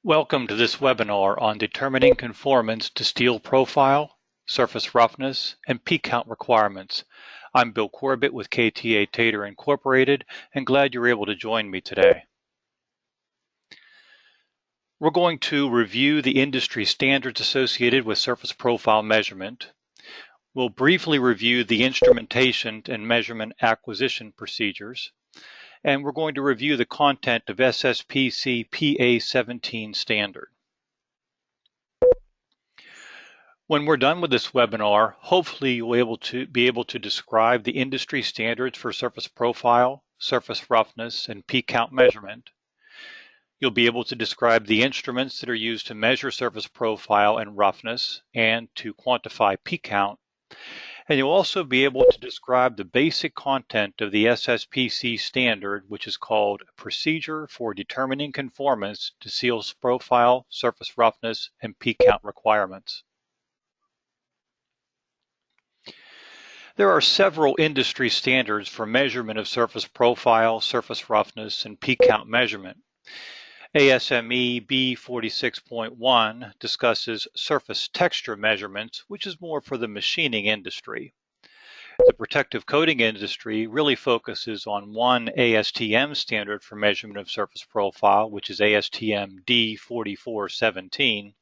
Welcome to this webinar on determining conformance to steel profile, surface roughness, and peak count requirements. I'm Bill Corbett with KTA-Tator Incorporated and glad you're able to join me today. We're going to review the industry standards associated with surface profile measurement. We'll briefly review the instrumentation and measurement acquisition procedures. And we're going to review the content of SSPC-PA 17 standard. When we're done with this webinar, hopefully you'll be able to describe the industry standards for surface profile, surface roughness, and peak count measurement. You'll be able to describe the instruments that are used to measure surface profile and roughness and to quantify peak count. And you'll also be able to describe the basic content of the SSPC standard, which is called Procedure for Determining Conformance to Steel Profile, Surface Roughness, and Peak Count Requirements. There are several industry standards for measurement of surface profile, surface roughness, and peak count measurement. ASTM D4417 discusses surface texture measurements, which is more for the machining industry. The protective coating industry really focuses on one ASTM standard for measurement of surface profile, which is ASTM D4417.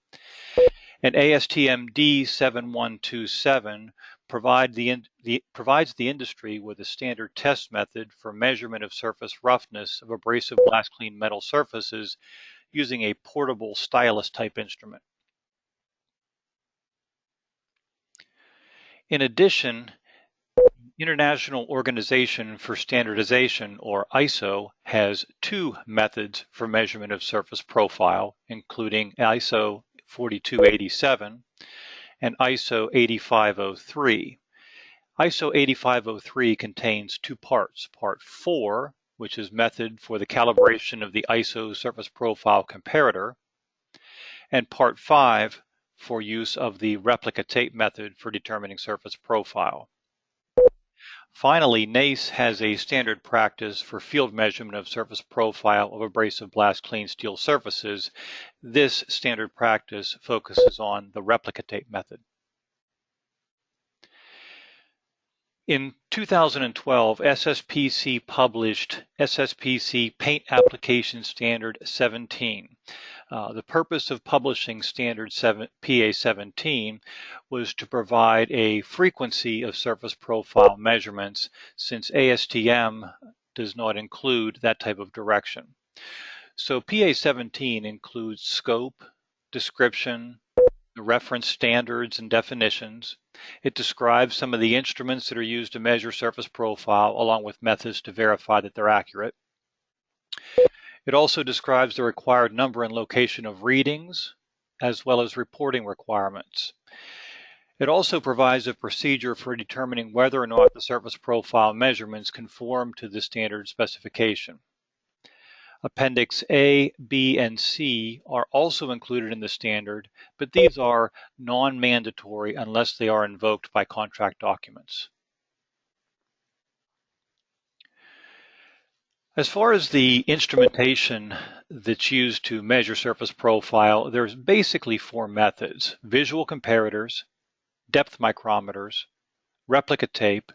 And ASTM D7127 provides the industry with a standard test method for measurement of surface roughness of abrasive glass clean metal surfaces using a portable stylus type instrument. In addition, International Organization for Standardization, or ISO, has two methods for measurement of surface profile, including ISO 4287 and ISO 8503. ISO 8503 contains two parts. Part 4, which is method for the calibration of the ISO surface profile comparator, and Part 5 for use of the replica tape method for determining surface profile. Finally, NACE has a standard practice for field measurement of surface profile of abrasive blast clean steel surfaces. This standard practice focuses on the replica tape method. In 2012, SSPC published SSPC Paint Application Standard 17. The purpose of publishing Standard PA 17 was to provide a frequency of surface profile measurements, since ASTM does not include that type of direction. So PA 17 includes scope, description, the reference standards and definitions. It describes some of the instruments that are used to measure surface profile, along with methods to verify that they're accurate. It also describes the required number and location of readings, as well as reporting requirements. It also provides a procedure for determining whether or not the surface profile measurements conform to the standard specification. Appendix A, B, and C are also included in the standard, but these are non-mandatory unless they are invoked by contract documents. As far as the instrumentation that's used to measure surface profile, there's basically four methods: visual comparators, depth micrometers, replica tape,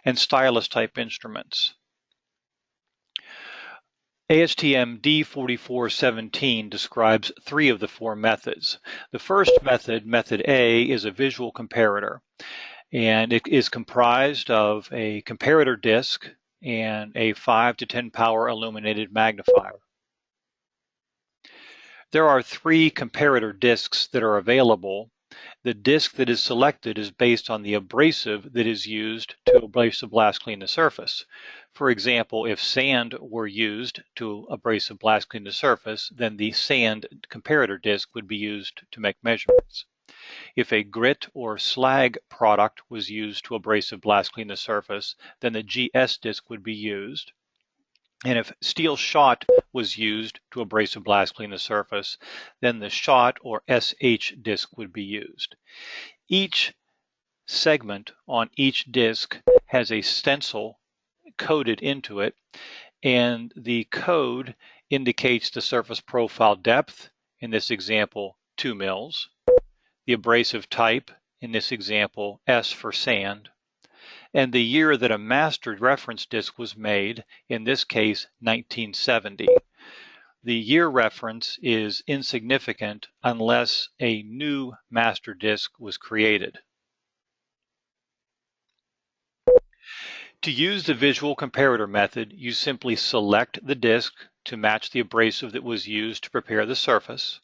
and stylus type instruments. ASTM D4417 describes three of the four methods. The first method, Method A, is a visual comparator, and it is comprised of a comparator disc and a 5 to 10 power illuminated magnifier. There are three comparator discs that are available. The disc that is selected is based on the abrasive that is used to abrasive blast clean the surface. For example, if sand were used to abrasive blast clean the surface, then the sand comparator disc would be used to make measurements. If a grit or slag product was used to abrasive blast clean the surface, then the GS disc would be used. And if steel shot was used to abrasive blast clean the surface, then the shot or SH disc would be used. Each segment on each disc has a stencil coded into it, and the code indicates the surface profile depth, in this example 2 mils, the abrasive type, in this example S for sand, and the year that a mastered reference disc was made, in this case 1970. The year reference is insignificant unless a new master disc was created. To use the visual comparator method, you simply select the disc to match the abrasive that was used to prepare the surface,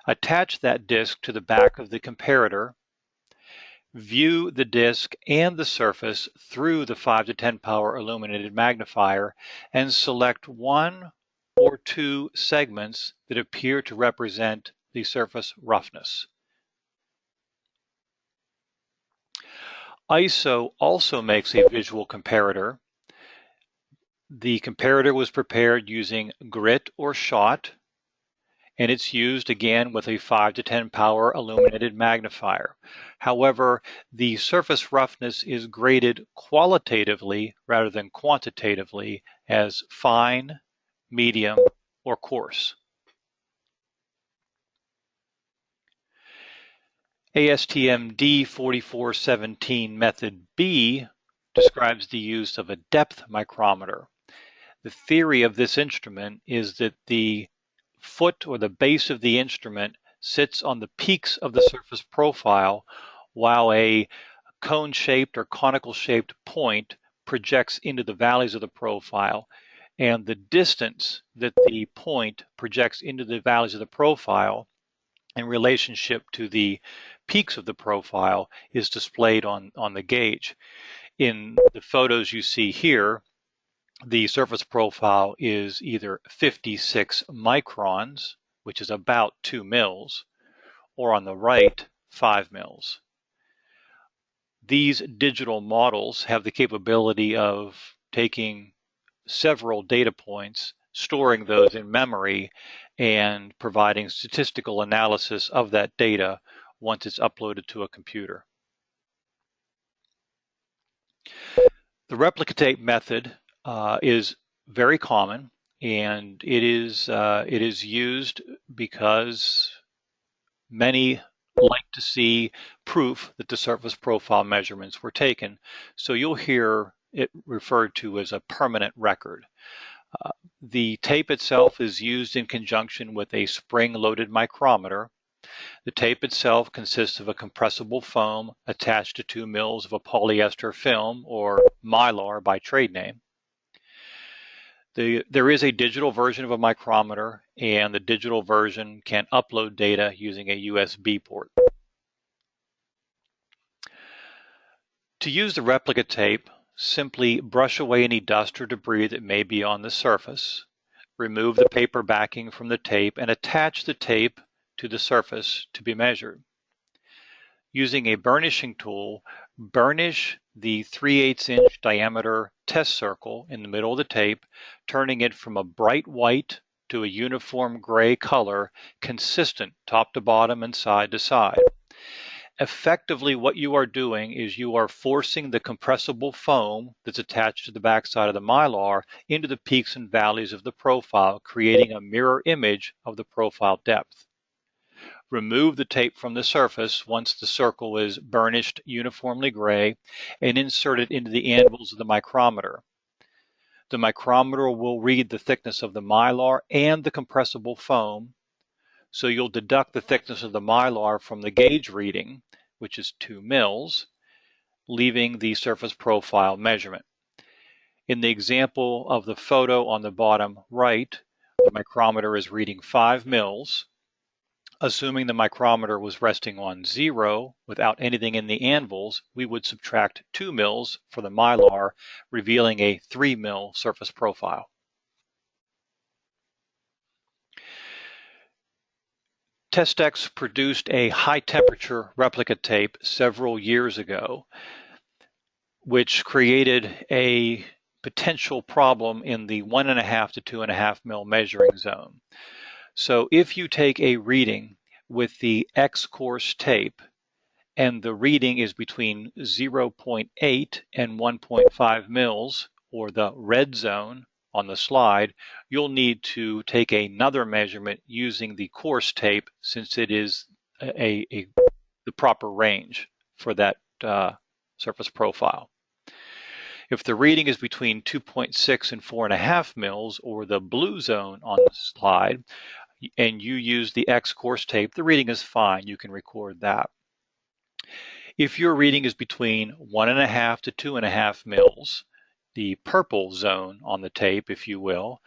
attach that disc to the back of the comparator, view the disc and the surface through the 5 to 10 power illuminated magnifier, and select one or two segments that appear to represent the surface roughness. ISO also makes a visual comparator. The comparator was prepared using grit or shot, and it's used again with a 5 to 10 power illuminated magnifier. However, the surface roughness is graded qualitatively rather than quantitatively as fine, medium, or coarse. ASTM D4417 method B describes the use of a depth micrometer. The theory of this instrument is that the foot or the base of the instrument sits on the peaks of the surface profile, while a cone-shaped or conical-shaped point projects into the valleys of the profile, and the distance that the point projects into the valleys of the profile in relationship to the peaks of the profile is displayed on the gauge. In the photos you see here, the surface profile is either 56 microns, which is about 2 mils, or on the right, 5 mils. These digital models have the capability of taking several data points, storing those in memory, and providing statistical analysis of that data once it's uploaded to a computer. The replica tape method is very common, and it is used because many like to see proof that the surface profile measurements were taken. So you'll hear it referred to as a permanent record. The tape itself is used in conjunction with a spring-loaded micrometer. The tape itself consists of a compressible foam attached to 2 mils of a polyester film, or Mylar by trade name. There is a digital version of a micrometer, and the digital version can upload data using a USB port. To use the replica tape, simply brush away any dust or debris that may be on the surface, remove the paper backing from the tape, and attach the tape to the surface to be measured. Using a burnishing tool, burnish the 3/8 inch diameter test circle in the middle of the tape, turning it from a bright white to a uniform gray color, consistent top to bottom and side to side. Effectively, what you are doing is you are forcing the compressible foam that's attached to the backside of the Mylar into the peaks and valleys of the profile, creating a mirror image of the profile depth. Remove the tape from the surface once the circle is burnished uniformly gray, and insert it into the anvils of the micrometer. The micrometer will read the thickness of the Mylar and the compressible foam, so you'll deduct the thickness of the Mylar from the gauge reading, which is 2 mils, leaving the surface profile measurement. In the example of the photo on the bottom right, the micrometer is reading 5 mils. Assuming the micrometer was resting on 0 without anything in the anvils, we would subtract 2 mils for the Mylar, revealing a 3 mil surface profile. Testex produced a high temperature replica tape several years ago, which created a potential problem in the 1.5 to 2.5 mil measuring zone. So if you take a reading with the X coarse tape and the reading is between 0.8 and 1.5 mils, or the red zone on the slide, you'll need to take another measurement using the coarse tape, since it is the proper range for that surface profile. If the reading is between 2.6 and 4.5 mils, or the blue zone on the slide, and you use the X coarse tape, the reading is fine. You can record that. If your reading is between 1.5 to 2.5 mils, the purple zone on the tape, if you will,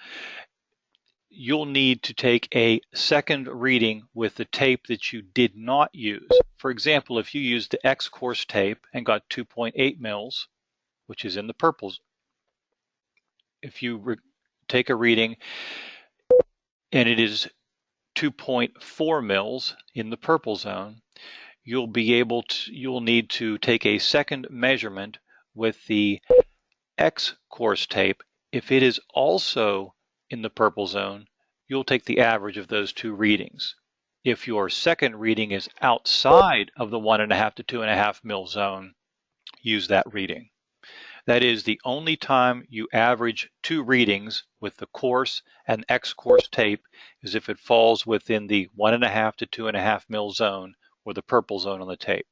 you'll need to take a second reading with the tape that you did not use. For example, if you used the X coarse tape and got 2.8 mils, which is in the purples, if you take a reading and it is 2.4 mils in the purple zone, you'll need to take a second measurement with the X coarse tape. If it is also in the purple zone, you'll take the average of those two readings. If your second reading is outside of the 1.5 to 2.5 mil zone, use that reading. That is the only time you average two readings with the coarse and X coarse tape, is if it falls within the 1.5 to 2.5 mil zone or the purple zone on the tape.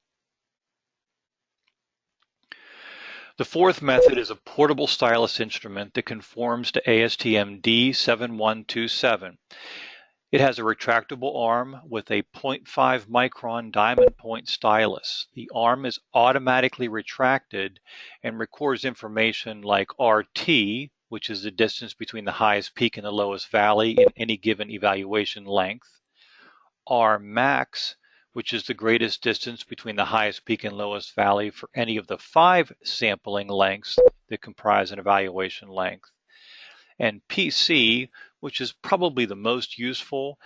The fourth method is a portable stylus instrument that conforms to ASTM D4127. It has a retractable arm with a 0.5 micron diamond point stylus. The arm is automatically retracted and records information like RT, which is the distance between the highest peak and the lowest valley in any given evaluation length, Rmax, which is the greatest distance between the highest peak and lowest valley for any of the 5 sampling lengths that comprise an evaluation length, and PC, which is probably the most useful,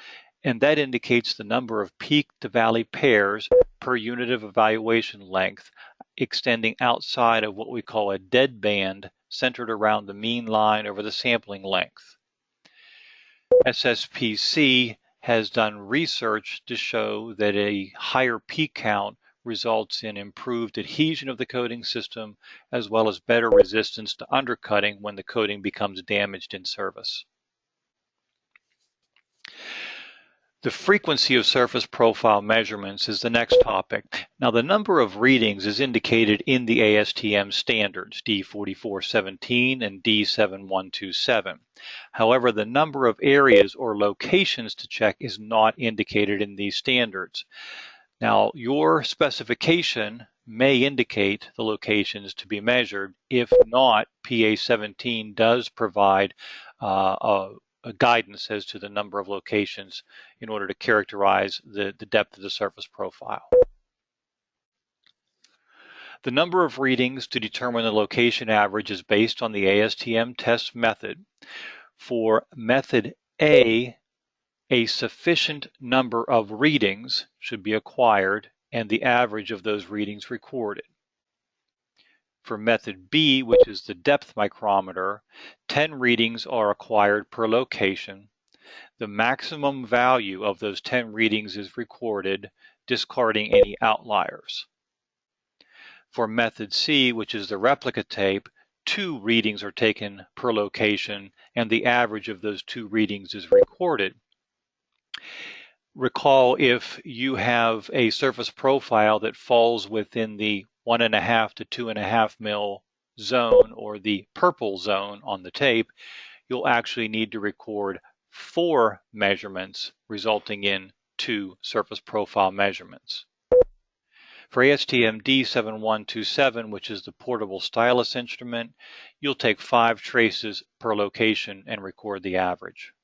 and that indicates the number of peak to valley pairs per unit of evaluation length, extending outside of what we call a dead band centered around the mean line over the sampling length. SSPC has done research to show that a higher peak count results in improved adhesion of the coating system, as well as better resistance to undercutting when the coating becomes damaged in service. The frequency of surface profile measurements is the next topic. Now, the number of readings is indicated in the ASTM standards, D4417 and D7127. However, the number of areas or locations to check is not indicated in these standards. Now, your specification may indicate the locations to be measured. If not, PA17 does provide a guidance as to the number of locations in order to characterize the depth of the surface profile. The number of readings to determine the location average is based on the ASTM test method. For method A sufficient number of readings should be acquired and the average of those readings recorded. For method B, which is the depth micrometer, 10 readings are acquired per location. The maximum value of those 10 readings is recorded, discarding any outliers. For method C, which is the replica tape, 2 readings are taken per location, and the average of those 2 readings is recorded. Recall, if you have a surface profile that falls within the 1.5 to 2.5 mil zone, or the purple zone on the tape, you'll actually need to record 4 measurements, resulting in 2 surface profile measurements. For ASTM D7127, which is the portable stylus instrument, you'll take 5 traces per location and record the average.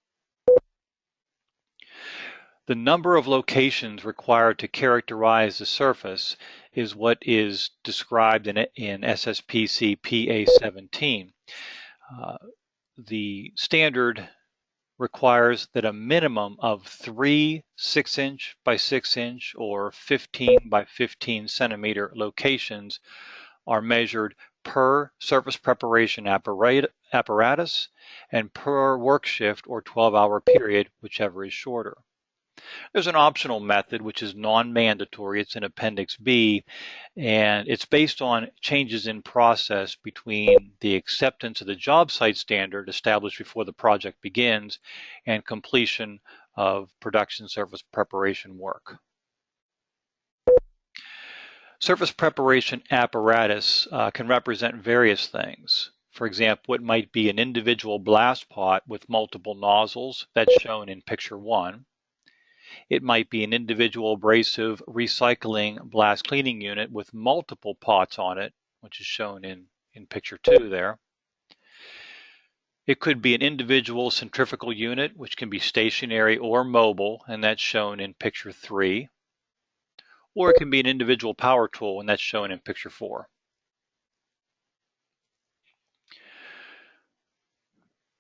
The number of locations required to characterize the surface is what is described in SSPC-PA 17. The standard requires that a minimum of 3 6-inch by 6-inch or 15 by 15 centimeter locations are measured per surface preparation apparatus and per work shift or 12-hour period, whichever is shorter. There's an optional method which is non-mandatory. It's in Appendix B, and it's based on changes in process between the acceptance of the job site standard established before the project begins and completion of production surface preparation work. Surface preparation apparatus can represent various things. For example, it might be an individual blast pot with multiple nozzles, that's shown in picture 1. It might be an individual abrasive recycling blast cleaning unit with multiple pots on it, which is shown in picture 2 there. It could be an individual centrifugal unit, which can be stationary or mobile, and that's shown in picture 3. Or it can be an individual power tool, and that's shown in picture 4.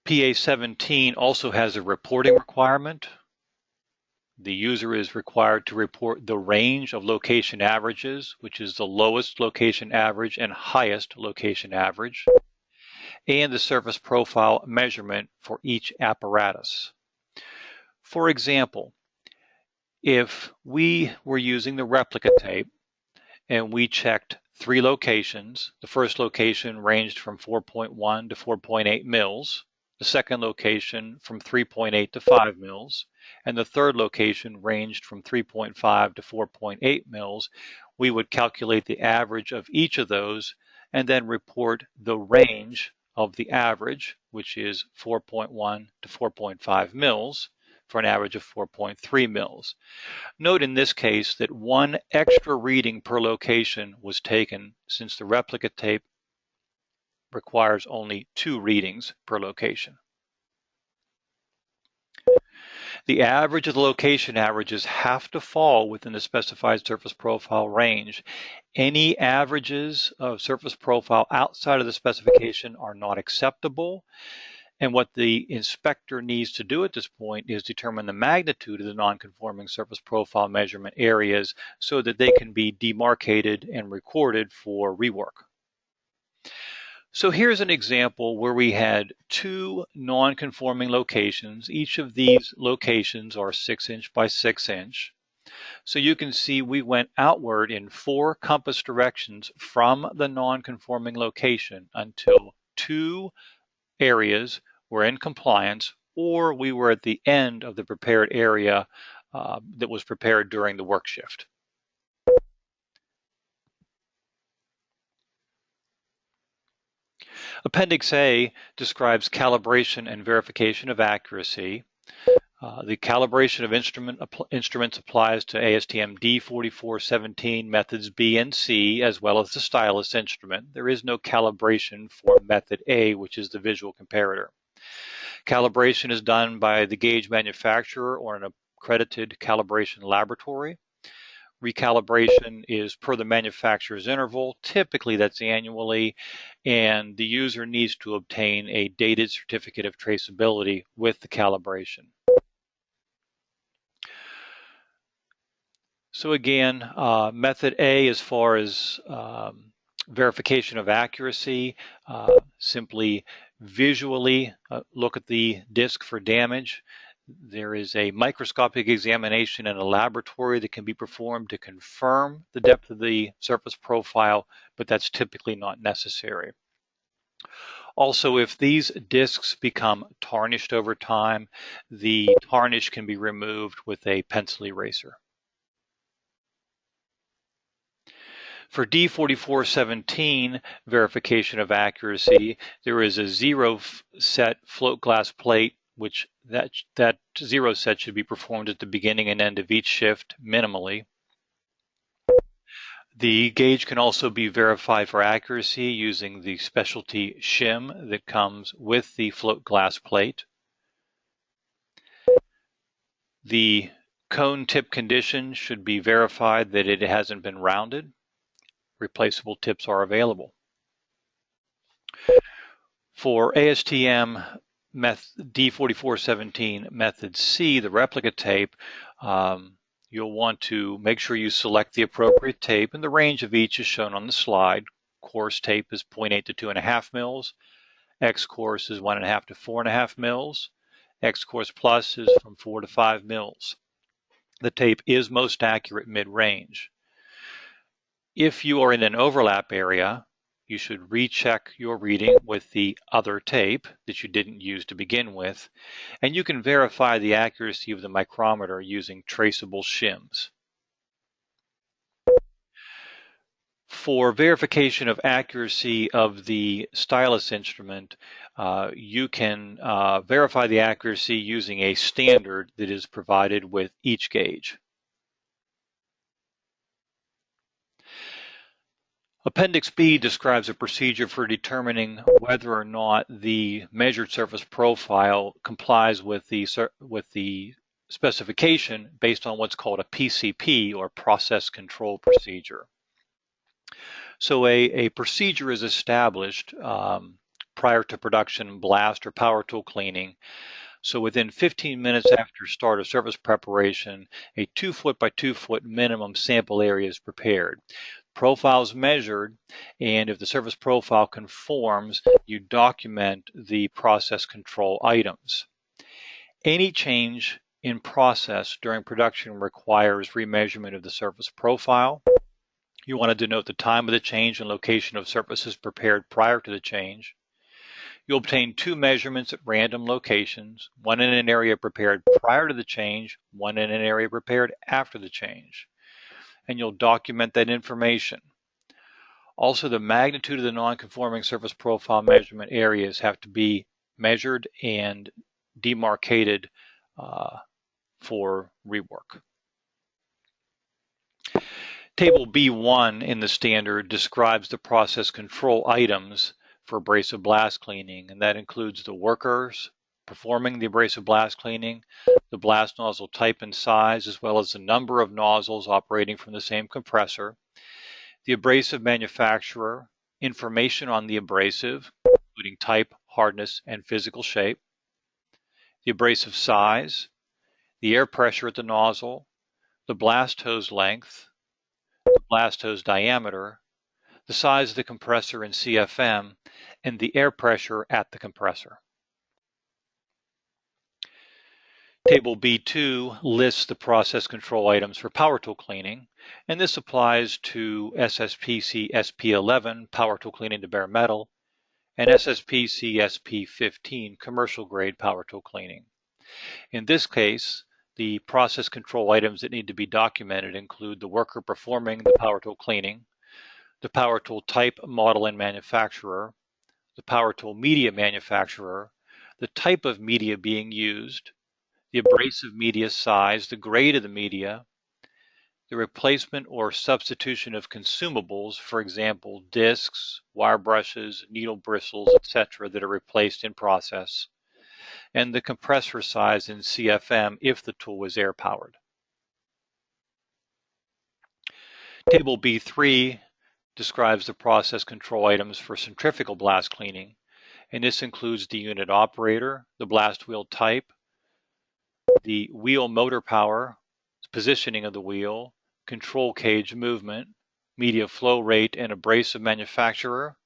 PA 17 also has a reporting requirement. The user is required to report the range of location averages, which is the lowest location average and highest location average, and the surface profile measurement for each apparatus. For example, if we were using the replica tape and we checked 3 locations, the first location ranged from 4.1 to 4.8 mils, the second location from 3.8 to 5 mils, and the third location ranged from 3.5 to 4.8 mils, we would calculate the average of each of those and then report the range of the average, which is 4.1 to 4.5 mils, for an average of 4.3 mils. Note in this case that 1 extra reading per location was taken, since the replica tape requires only 2 readings per location. The average of the location averages have to fall within the specified surface profile range. Any averages of surface profile outside of the specification are not acceptable. And what the inspector needs to do at this point is determine the magnitude of the non-conforming surface profile measurement areas so that they can be demarcated and recorded for rework. So here's an example where we had 2 non-conforming locations. Each of these locations are 6" by 6". So you can see we went outward in 4 compass directions from the non-conforming location until 2 areas were in compliance, or we were at the end of the prepared area that was prepared during the work shift. Appendix A describes calibration and verification of accuracy. The calibration of instruments applies to ASTM D4417 methods B and C, as well as the stylus instrument. There is no calibration for method A, which is the visual comparator. Calibration is done by the gauge manufacturer or an accredited calibration laboratory. Recalibration is per the manufacturer's interval. Typically that's annually, and the user needs to obtain a dated certificate of traceability with the calibration. So again, method A, as far as verification of accuracy, simply visually look at the disc for damage. There is a microscopic examination in a laboratory that can be performed to confirm the depth of the surface profile, but that's typically not necessary. Also, if these discs become tarnished over time, the tarnish can be removed with a pencil eraser. For D4417 verification of accuracy, there is a 0 set float glass plate, which that 0 set should be performed at the beginning and end of each shift minimally. The gauge can also be verified for accuracy using the specialty shim that comes with the float glass plate. The cone tip condition should be verified that it hasn't been rounded. Replaceable tips are available. For ASTM D4417 method C, the replica tape, you'll want to make sure you select the appropriate tape, and the range of each is shown on the slide. Coarse tape is 0.8 to 2.5 mils. X-coarse is 1.5 to 4.5 mils. X-coarse plus is from 4 to 5 mils. the tape is most accurate mid-range. If you are in an overlap area, you should recheck your reading with the other tape that you didn't use to begin with, and you can verify the accuracy of the micrometer using traceable shims. For verification of accuracy of the stylus instrument, you can verify the accuracy using a standard that is provided with each gauge. Appendix B describes a procedure for determining whether or not the measured surface profile complies with the specification based on what's called a PCP, or process control procedure. So a procedure is established prior to production blast or power tool cleaning. So within 15 minutes after start of surface preparation, a 2 foot by 2 foot minimum sample area is prepared. Profile is measured, and if the surface profile conforms, you document the process control items. Any change in process during production requires remeasurement of the surface profile. You want to denote the time of the change and location of surfaces prepared prior to the change. You'll obtain 2 measurements at random locations, one in an area prepared prior to the change, one in an area prepared after the change. And you'll document that information. Also, the magnitude of the non-conforming surface profile measurement areas have to be measured and demarcated for rework. Table B1 in the standard describes the process control items for abrasive blast cleaning, and that includes the workers performing the abrasive blast cleaning, the blast nozzle type and size, as well as the number of nozzles operating from the same compressor, the abrasive manufacturer, information on the abrasive, including type, hardness, and physical shape, the abrasive size, the air pressure at the nozzle, the blast hose length, the blast hose diameter, the size of the compressor in CFM, and the air pressure at the compressor. Table B2 lists the process control items for power tool cleaning, and this applies to SSPC-SP11 power tool cleaning to bare metal and SSPC-SP15 commercial grade power tool cleaning. In this case, the process control items that need to be documented include the worker performing the power tool cleaning, the power tool type, model, and manufacturer, the power tool media manufacturer, the type of media being used, the abrasive media size, the grade of the media, the replacement or substitution of consumables, for example, discs, wire brushes, needle bristles, etc., that are replaced in process, and the compressor size in CFM if the tool is air-powered. Table B3 describes the process control items for centrifugal blast cleaning, and this includes the unit operator, the blast wheel type, the wheel motor power, positioning of the wheel, control cage movement, media flow rate and abrasive manufacturer,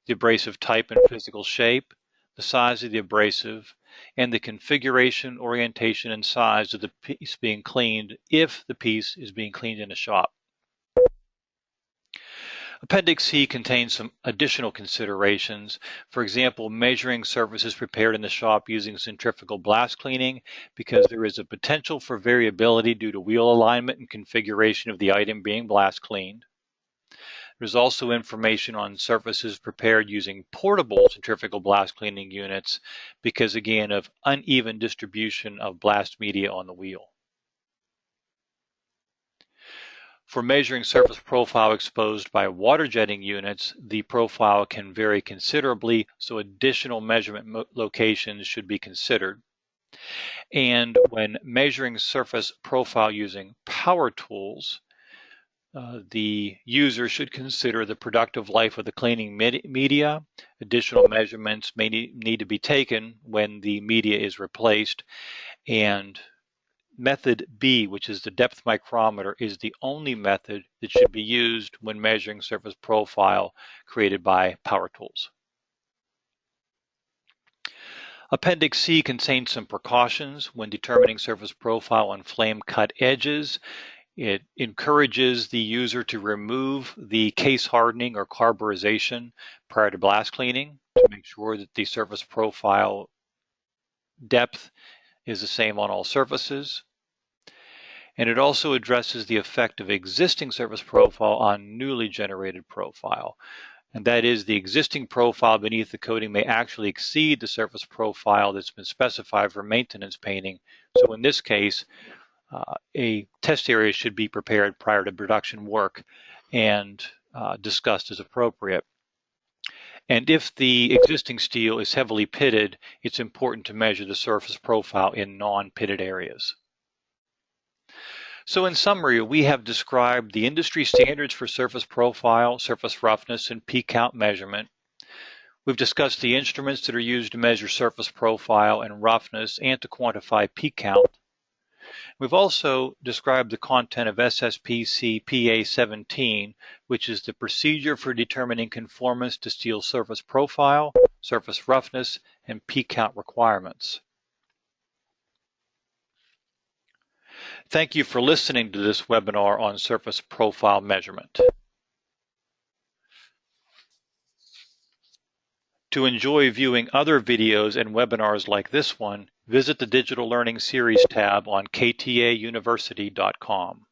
the abrasive type and physical shape, the size of the abrasive, and the configuration, orientation, and size of the piece being cleaned if the piece is being cleaned in a shop. Appendix C contains some additional considerations. For example, measuring surfaces prepared in the shop using centrifugal blast cleaning, because there is a potential for variability due to wheel alignment and configuration of the item being blast cleaned. There's also information on surfaces prepared using portable centrifugal blast cleaning units because, again, of uneven distribution of blast media on the wheel. For measuring surface profile exposed by water jetting units, the profile can vary considerably, so additional measurement locations should be considered. And when measuring surface profile using power tools, the user should consider the productive life of the cleaning media. Additional measurements may need to be taken when the media is replaced, and method B, which is the depth micrometer, is the only method that should be used when measuring surface profile created by power tools. Appendix C contains some precautions when determining surface profile on flame cut edges. It encourages the user to remove the case hardening or carburization prior to blast cleaning to make sure that the surface profile depth is the same on all surfaces. And it also addresses the effect of existing surface profile on newly generated profile. And that is, the existing profile beneath the coating may actually exceed the surface profile that's been specified for maintenance painting. So in this case, a test area should be prepared prior to production work and discussed as appropriate. And if the existing steel is heavily pitted, it's important to measure the surface profile in non-pitted areas. So in summary, we have described the industry standards for surface profile, surface roughness, and P-count measurement. We've discussed the instruments that are used to measure surface profile and roughness and to quantify P-count. We've also described the content of SSPC-PA 17, which is the procedure for determining conformance to steel surface profile, surface roughness, and P-count requirements. Thank you for listening to this webinar on surface profile measurement. To enjoy viewing other videos and webinars like this one, visit the Digital Learning Series tab on KTAUniversity.com.